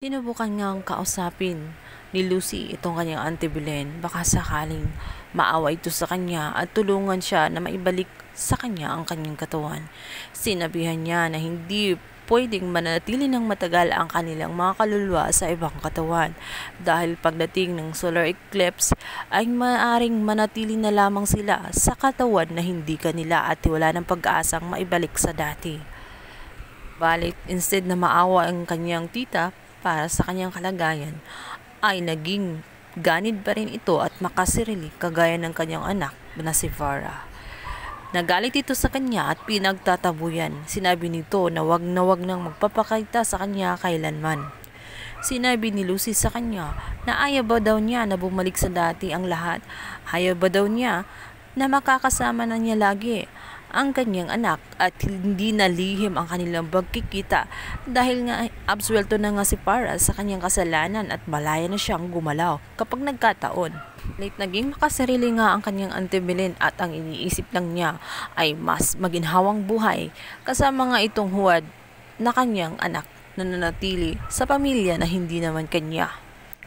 Sinubukan ngang kausapin ni Lucy itong kanyang Auntie Belen, baka sakaling maawa ito sa kanya at tulungan siya na maibalik sa kanya ang kanyang katawan. Sinabihan niya na hindi pwedeng manatili ng matagal ang kanilang mga kaluluwa sa ibang katawan dahil pagdating ng solar eclipse ay maaaring manatili na lamang sila sa katawan na hindi kanila at wala ng pag-asang maibalik sa dati. Balit instead na maawa ang kanyang tita para sa kanyang kalagayan, ay naging ganid pa rin ito at makasirili kagaya ng kanyang anak na si Farah. Nagalit ito sa kanya at pinagtatabuyan. Sinabi nito na wag nang magpapakita sa kanya kailanman. Sinabi ni Lucy sa kanya na ayaw ba daw niya na bumalik sa dati ang lahat. Ayaw ba daw niya na makakasama na niya lagi ang kanyang anak at hindi na lihim ang kanilang pagkikita dahil nga absuelto na nga si Farah sa kanyang kasalanan at malaya na siyang gumalaw kapag nagkataon. Late naging makasarili nga ang kanyang Auntie Belen at ang iniisip lang niya ay mas maginhawang buhay kasama nga itong huwad na kanyang anak na nanatili sa pamilya na hindi naman kanya.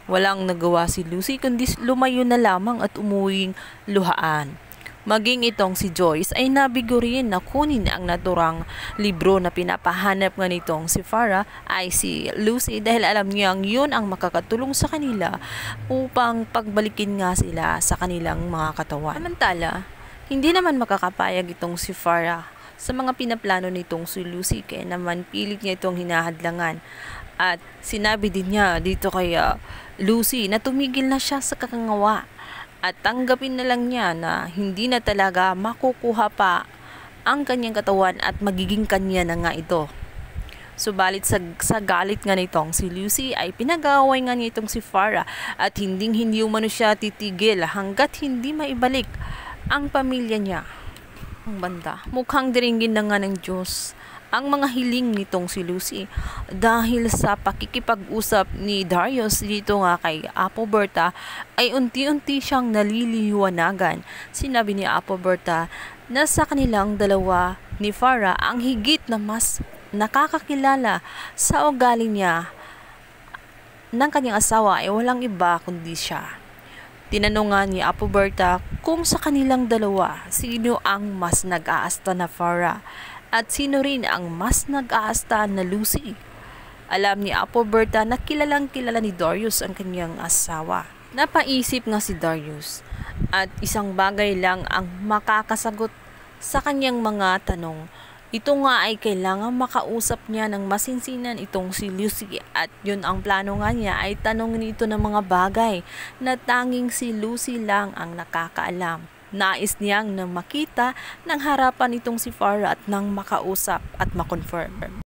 Walang nagawa si Lucy kundi lumayo na lamang at umuwing luhaan. Maging itong si Joyce ay nabigo rin na kunin ang naturang libro na pinapahanap nga nitong si Farah ay si Lucy dahil alam niyang yun ang makakatulong sa kanila upang pagbalikin nga sila sa kanilang mga katawan. Samantala, hindi naman makakapayag itong si Farah sa mga pinaplano nitong si Lucy kaya naman pilit niya itong hinahadlangan. At sinabi din niya dito kay Lucy na tumigil na siya sa kakangawa at tanggapin na lang niya na hindi na talaga makukuha pa ang kanyang katawan at magiging kanya na nga ito. Subalit sa galit nga nitong si Lucy ay pinag-aaway nga nitong si Farah at hindi umano siya titigil hanggat hindi maibalik ang pamilya niya. Ang banda, mukhang diringgin na nga ng Diyos ang mga hiling nitong si Lucy dahil sa pakikipag-usap ni Darius dito nga kay Apo Berta ay unti-unti siyang naliliwanagan. Sinabi ni Apo Berta na sa kanilang dalawa ni Farah ang higit na mas nakakakilala sa ugali niya ng kanyang asawa ay walang iba kundi siya. Tinanong nga ni Apo Berta kung sa kanilang dalawa sino ang mas nag-aasta na Farah at sino rin ang mas nag-aasta na Lucy. Alam ni Apo Berta na kilalang kilala ni Darius ang kanyang asawa. Napaisip nga si Darius at isang bagay lang ang makakasagot sa kanyang mga tanong. Ito nga ay kailangan makausap niya ng masinsinan itong si Lucy at yun ang plano nga niya ay tanongin ito ng mga bagay na tanging si Lucy lang ang nakakaalam. Nais niyang na makita ng harapan itong si Farah at nang makausap at makonfirm.